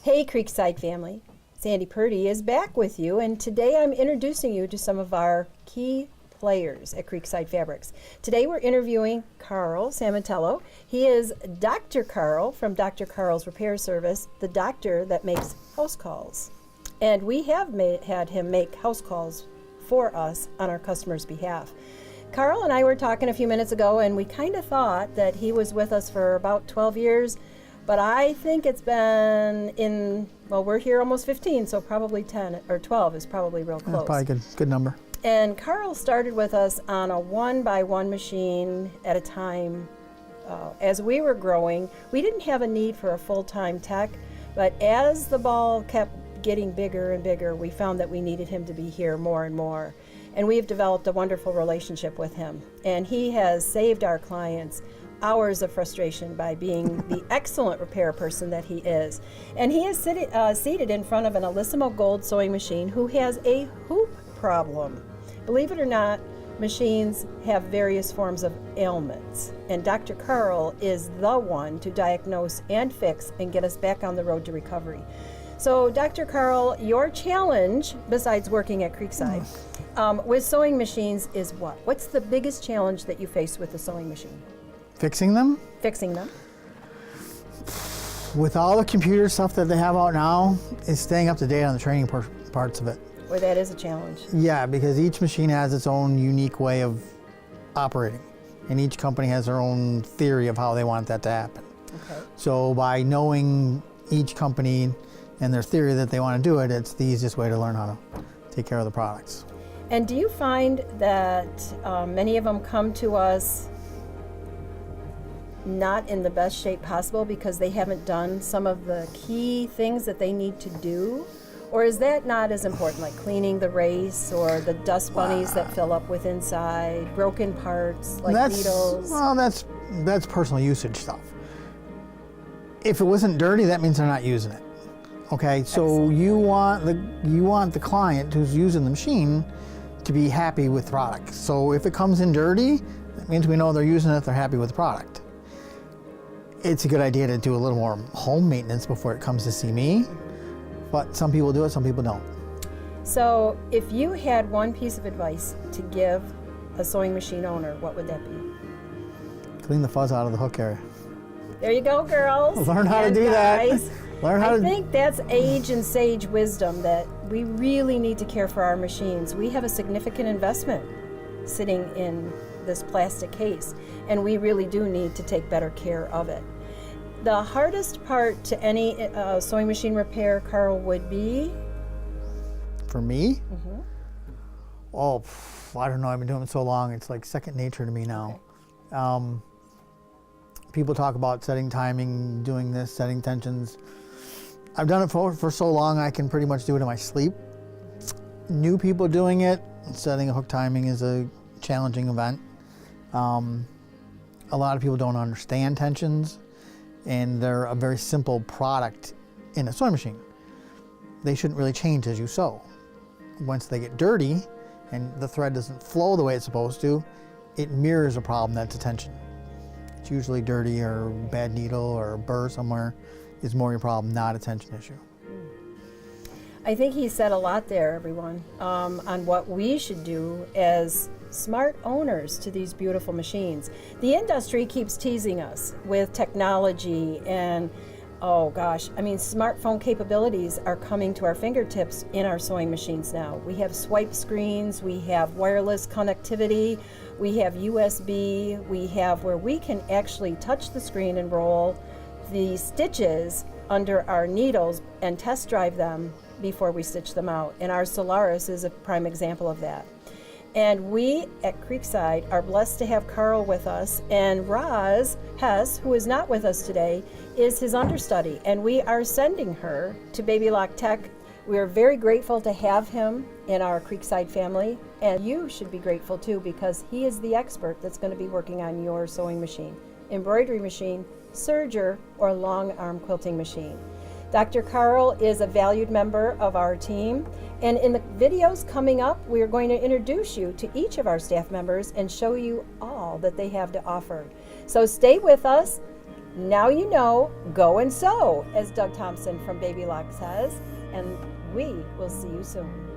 Hey Creekside family, Sandy Purdy is back with you, and today I'm introducing you to some of our key players at Creekside Fabrics. Today we're interviewing Carl Samatello. He is Dr. Carl from Dr. Carl's Repair Service, the doctor that makes house calls. And we have had him make house calls for us on our customers' behalf. Carl and I were talking a few minutes ago, and we kind of thought that he was with us for about 12 years. But I think it's been we're here almost 15, so probably 10 or 12 is probably real close. That's probably a good number. And Carl started with us on a one-by-one machine at a time. As we were growing, we didn't have a need for a full-time tech, but as the ball kept getting bigger and bigger, we found that we needed him to be here more and more. And we've developed a wonderful relationship with him. And he has saved our clients hours of frustration by being the excellent repair person that he is. And he is seated in front of an Alissimo Gold sewing machine who has a hoop problem. Believe it or not, machines have various forms of ailments, and Dr. Carl is the one to diagnose and fix and get us back on the road to recovery. So Dr. Carl, your challenge, besides working at Creekside, with sewing machines is what? What's the biggest challenge that you face with the sewing machine? Fixing them? Fixing them. With all the computer stuff that they have out now, is staying up to date on the training parts of it. Well, that is a challenge. Yeah, because each machine has its own unique way of operating, and each company has their own theory of how they want that to happen. Okay. So by knowing each company and their theory that they want to do it, it's the easiest way to learn how to take care of the products. And do you find that many of them come to us not in the best shape possible because they haven't done some of the key things that they need to do? Or is that not as important, like cleaning the race or the dust bunnies that fill up with inside, broken parts like needles? Well, that's personal usage stuff. If it wasn't dirty, that means they're not using it. Okay, so you want the client who's using the machine to be happy with the product. So if it comes in dirty, that means we know they're using it, they're happy with the product. It's a good idea to do a little more home maintenance before it comes to see me, but some people do it, some people don't. So if you had one piece of advice to give a sewing machine owner, what would that be? Clean the fuzz out of the hook area. There you go, girls. Learn how to do guys. That. I think that's age and sage wisdom, that we really need to care for our machines. We have a significant investment sitting in this plastic case, and we really do need to take better care of it. The hardest part to any sewing machine repair, Carl, would be? For me? Mm-hmm. Oh, I don't know. I've been doing it so long. It's like second nature to me now. Okay. People talk about setting timing, doing this, setting tensions. I've done it for so long, I can pretty much do it in my sleep. New people doing it, setting a hook timing is a challenging event. A lot of people don't understand tensions, and they're a very simple product in a sewing machine. They shouldn't really change as you sew. Once they get dirty and the thread doesn't flow the way it's supposed to, it mirrors a problem that's a tension. It's usually dirty or bad needle or a burr somewhere is more your problem, not a tension issue. I think he said a lot there, everyone, on what we should do as smart owners to these beautiful machines. The industry keeps teasing us with technology and, oh gosh, I mean, smartphone capabilities are coming to our fingertips in our sewing machines now. We have swipe screens, we have wireless connectivity, we have USB, we have where we can actually touch the screen and roll the stitches under our needles and test drive them before we stitch them out. And our Solaris is a prime example of that. And we at Creekside are blessed to have Carl with us, and Roz Hess, who is not with us today, is his understudy, and we are sending her to Baby Lock Tech. We are very grateful to have him in our Creekside family, and you should be grateful too, because he is the expert that's going to be working on your sewing machine, embroidery machine, serger, or long arm quilting machine. Dr. Carl is a valued member of our team, and in the videos coming up, we are going to introduce you to each of our staff members and show you all that they have to offer. So stay with us. Now you know, go and sew, as Doug Thompson from Baby Lock says, and we will see you soon.